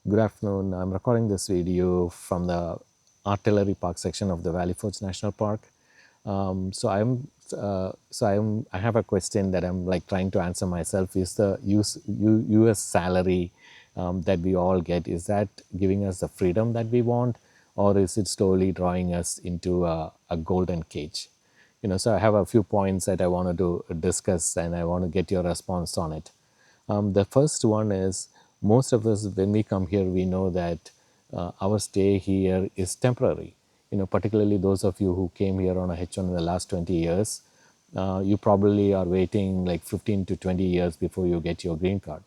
Good afternoon. I'm recording this video from the Artillery Park section of the Valley Forge National Park. I have a question that I'm like trying to answer myself. Is the US salary that we all get, is that giving us the freedom that we want, or is it slowly drawing us into a golden cage? So I have a few points that I wanted to discuss, and I want to get your response on it. The first one is, most of us, when we come here, we know that our stay here is temporary. Particularly those of you who came here on a H1 in the last 20 years, you probably are waiting like 15 to 20 years before you get your green card.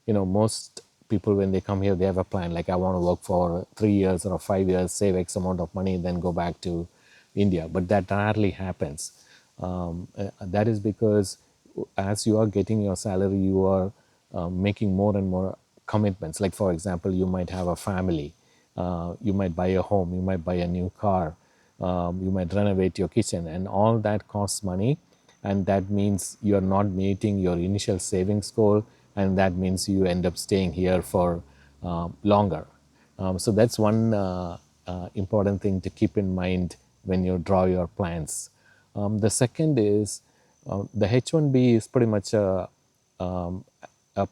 Most people, when they come here, they have a plan, like I want to work for 3 years or 5 years, save X amount of money, then go back to India. But that rarely happens. That is because as you are getting your salary, you are making more and more commitments. Like, for example, you might have a family, you might buy a home, you might buy a new car, you might renovate your kitchen, and all that costs money. And that means you're not meeting your initial savings goal, and that means you end up staying here for longer. So that's one important thing to keep in mind when you draw your plans. The second is the H1B is pretty much a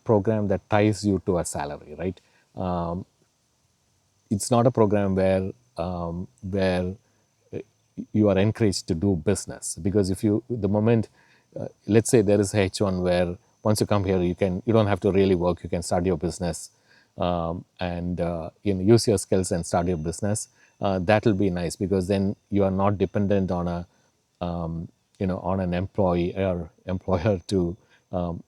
program that ties you to a salary, right? It's not a program where you are encouraged to do business, because if you, the moment, let's say there is H1 where once you come here, you don't have to really work, you can start your business and use your skills and start your business. That will be nice, because then you are not dependent on on an employee or employer to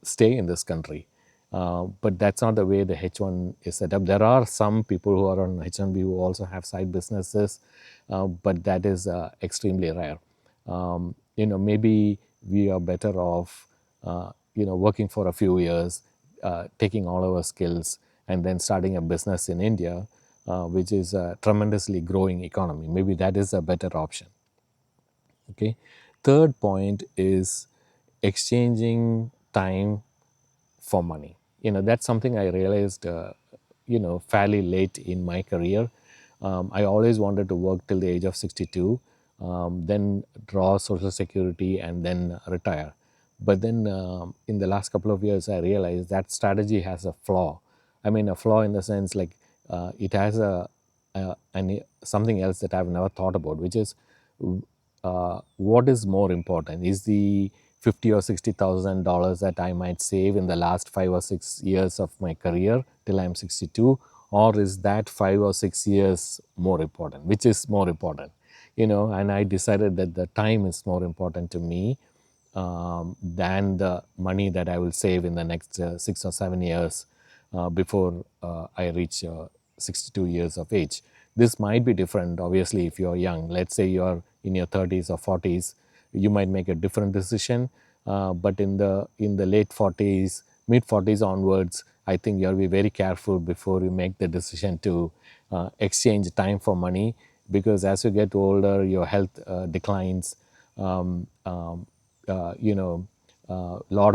stay in this country. But that's not the way the H1 is set up. There are some people who are on H1B who also have side businesses, but that is extremely rare. Maybe we are better off, working for a few years, taking all our skills, and then starting a business in India, which is a tremendously growing economy. Maybe that is a better option. Okay. Third point is exchanging time for money. That's something I realized, fairly late in my career. I always wanted to work till the age of 62, then draw Social Security, and then retire. But then in the last couple of years, I realized that strategy has a flaw. I mean, a flaw in the sense, like, it has something else that I've never thought about, which is, what is more important? Is the $50,000 or $60,000 that I might save in the last 5 or 6 years of my career till I'm 62, or is that 5 or 6 years more important? Which is more important? And I decided that the time is more important to me than the money that I will save in the next 6 or 7 years before I reach 62 years of age. This might be different, obviously, if you're young. Let's say you're in your 30s or 40s, you might make a different decision. But in the late 40s, mid 40s onwards, I think you have to be very careful before you make the decision to exchange time for money, because as you get older, your health declines. Lot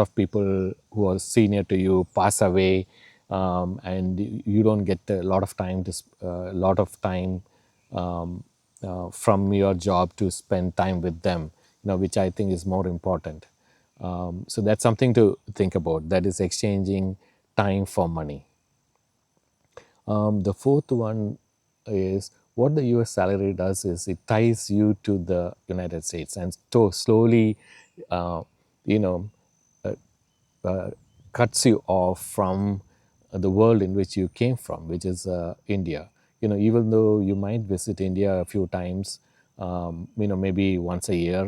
of people who are senior to you pass away, and you don't get a lot of time from your job to spend time with them, which I think is more important. So that's something to think about. That is exchanging time for money. The fourth one is, what the US salary does is it ties you to the United States, and so slowly, uh, you know, uh, cuts you off from the world in which you came from, which is India. Even though you might visit India a few times, maybe once a year,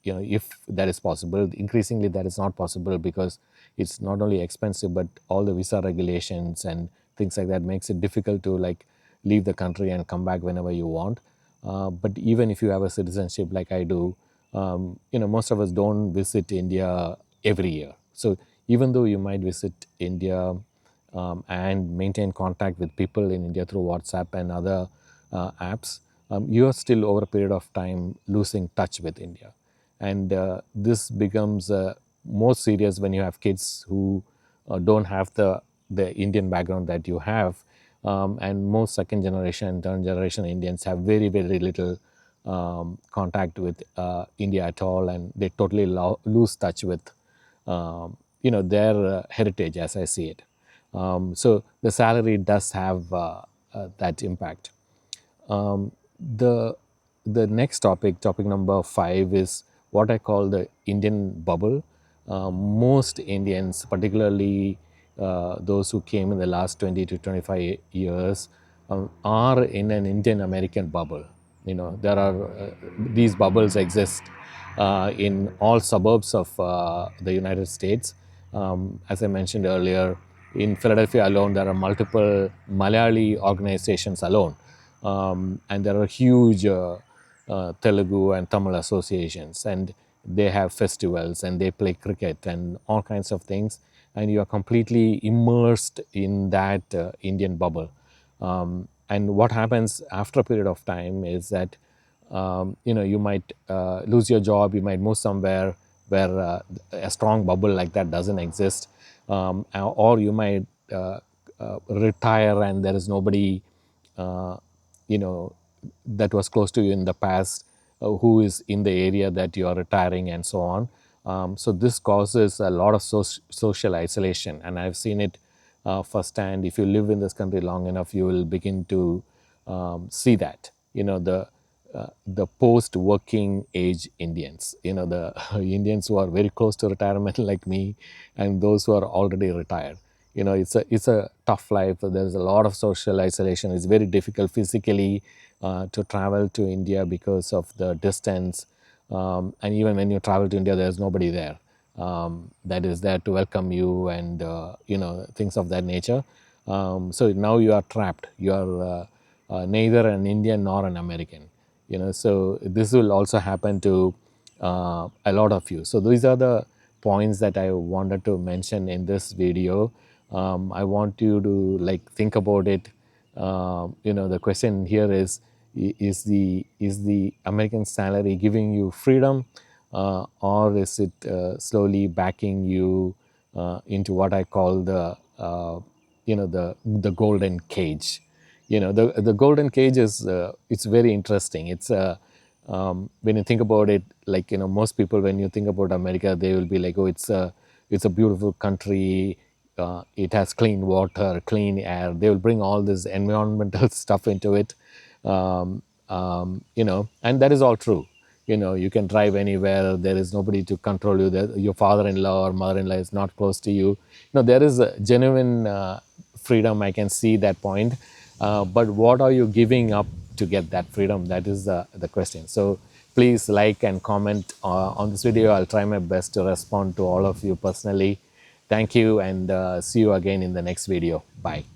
if that is possible. Increasingly, that is not possible, because it's not only expensive, but all the visa regulations and things like that makes it difficult to like leave the country and come back whenever you want. But even if you have a citizenship like I do, most of us don't visit India every year. So even though you might visit India and maintain contact with people in India through WhatsApp and other apps, you are still, over a period of time, losing touch with India. And this becomes more serious when you have kids who don't have the the Indian background that you have. And most second generation and third generation Indians have very, very little contact with India at all, and they totally lose touch with their heritage, as I see it. So the salary does have that impact. The next topic, topic number 5, is what I call the Indian bubble. Most Indians, particularly those who came in the last 20 to 25 years, are in an Indian American bubble. There are these bubbles exist in all suburbs of the United States. As I mentioned earlier, in Philadelphia alone, there are multiple Malayali organizations alone, and there are huge Telugu and Tamil associations, and they have festivals and they play cricket and all kinds of things, and you are completely immersed in that Indian bubble. And what happens after a period of time is that you might lose your job, you might move somewhere where a strong bubble like that doesn't exist, or you might retire and there is nobody uh, you know that was close to you in the past who is in the area that you are retiring, and so on. So this causes a lot of social isolation, and I've seen it firsthand. If you live in this country long enough, you will begin to see that. The post-working age Indians, the Indians who are very close to retirement like me, and those who are already retired. It's a tough life. There's a lot of social isolation. It's very difficult physically to travel to India because of the distance. And even when you travel to India, there's nobody there that is there to welcome you, and things of that nature. So now you are trapped. You are neither an Indian nor an American. So this will also happen to a lot of you. So these are the points that I wanted to mention in this video. I want you to think about it. The question here is the American salary giving you freedom, or is it slowly backing you into what I call the golden cage? The golden cage is it's very interesting. It's when you think about it, most people, when you think about America, they will be like, oh, it's a beautiful country, it has clean water, clean air. They will bring all this environmental stuff into it. And that is all true. You can drive anywhere, there is nobody to control you, your father-in-law or mother-in-law is not close to you. There is a genuine freedom. I can see that point. But what are you giving up to get that freedom? That is the question. So please like and comment on this video. I'll try my best to respond to all of you personally. Thank you, and see you again in the next video. Bye.